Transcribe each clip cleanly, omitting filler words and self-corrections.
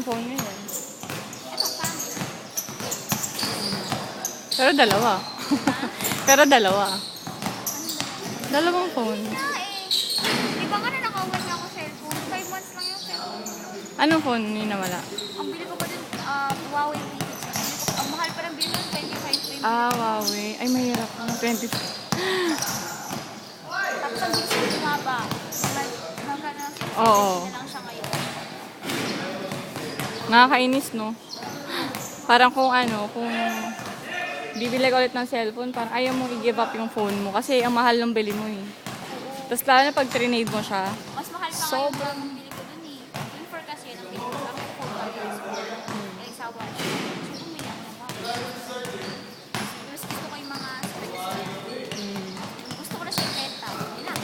phone ngayon. Ito, pangit. Pero dalawa. Pero dalawa. Anong dalawa? Dalawang phone. Hindi na eh. Di ba nga na nakawan na ako cellphone? 5 months lang yung cellphone. Anong phone yung nawala? Ang bili ko pa din, Huawei P6. Ang mahal pa ng bili ko, 25. Ah, Huawei. Ay, mahirap. 20. Tapos ang bilis ko bumaba. Hanggang na Oo. na lang siya ngayon. Nakakainis, no? Parang kung kung bibili ka ulit ng cellphone, parang ayaw mong i-give up yung phone mo kasi ang mahal ng bili mo eh. Tapos lalo na pag trinade mo siya, Mas mahal pa Sobra. ngayon ang bili ko dun eh. Yung for kasi yun ang bili ko. Parang 4 years ko. Eh, sa watch. So, bumili ako ng watch. Mas gusto ko yung mga specs. Gusto ko na siya ibenta. Yun lang.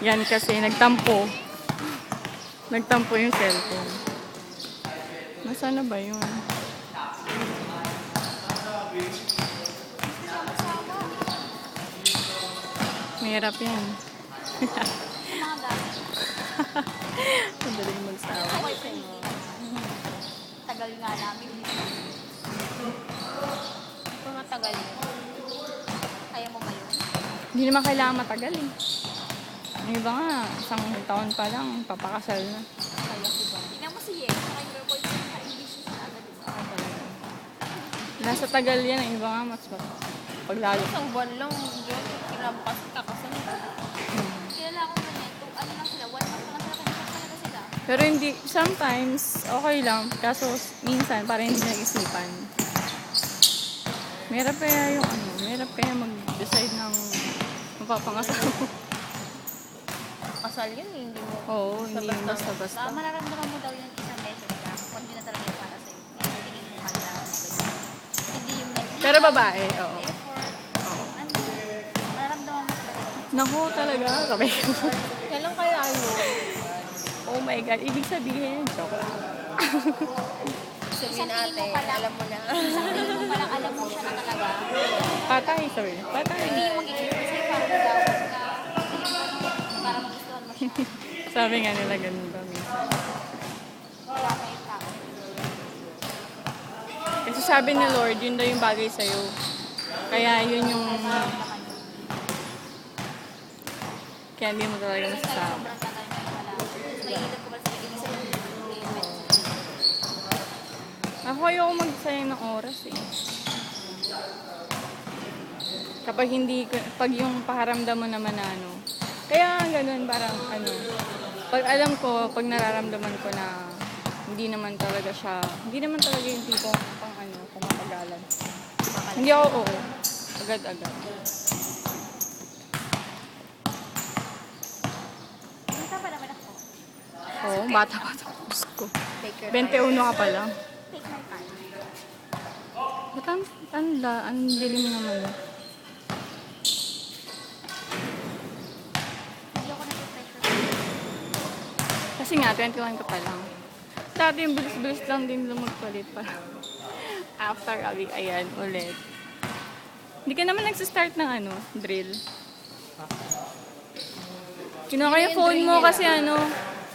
yan kasi nagtampo. Nagtampo yung cellphone. Nasaan na ba yun? Sama-sama. Mahirap yan. Yung mga gamit. Madaling magsawa. Okay pa yun. Tagal nga namin. Kung matagal yun. Kaya mo ba yun? Hindi naman kailangan matagal eh. Yung iba nga, isang taon pa lang, papakasal na. Kaya ko ba? Tingnan mo si Yen. Saka yung girl boy ko. Naka-English siya agad. Nasa tagal yan, yung iba nga mas paglalo. Isang buwan lang. Diyan, kinampas kakasal. Kilala ko na nito. Ano lang sila? 1 month lang sila. Kasi talaga sila. Pero hindi, sometimes, okay lang. Kaso, minsan, parang hindi nag-isipan. Mahirap kaya yung mahirap kaya mag-decide ng mapapangasawa. Kasal yun, hindi mo. Oo, hindi basta-basta. Mararamdaman mo daw yung isang beses ka. Kung hindi na talaga yung para sa'yo. Hindi mo kailangan mo ganyan. Hindi yung Pero babae, oo. effort. Ano? Mararamdaman mo talaga. Naku talaga, sabi ko. Kailan kaya yun? Oh my God, ibig sabihin, joke lang. Isang tingin mo pa lang. Alam mo na. Isang tingin mo pa lang, alam mo siya na talaga. Patay, sorry. Patay. Hindi yung mag-i-effort sa'yo para magawad ka. Para magustuhan mo siya. Sabi nga nila ganun ba minsan. Wala kayo tao. Kasi sabi ni Lord, yun daw yung bagay sa'yo. Kaya yun yung... Kaya hindi mo talaga masasama. Sobrang tagal mo pala. Naiingat ko pala sa isip. Ako ayoko magsayang ng oras eh. Kapag hindi, pag yung paharamdam mo naman na kaya ganun parang pag alam ko, pag nararamdaman ko na hindi naman talaga yung tipong kung matagalan. Hindi ako agad-agad. Bata pa naman ako. Oo, bata pa tapos ko. 21 ka pa lang. Take my time. Ba't ang dilim naman yun? Hindi ako nag-pressure. Kasi nga, 21 ka pa lang. Dati yung bilis-bilis lang din lumagpalit pa. After a week, ayan, ulit. Hindi ka naman nagsistart ng drill. Kinuha ko yung phone mo kasi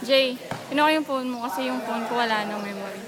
Jay, kinuha ko yung phone mo kasi yung phone ko wala ng memory.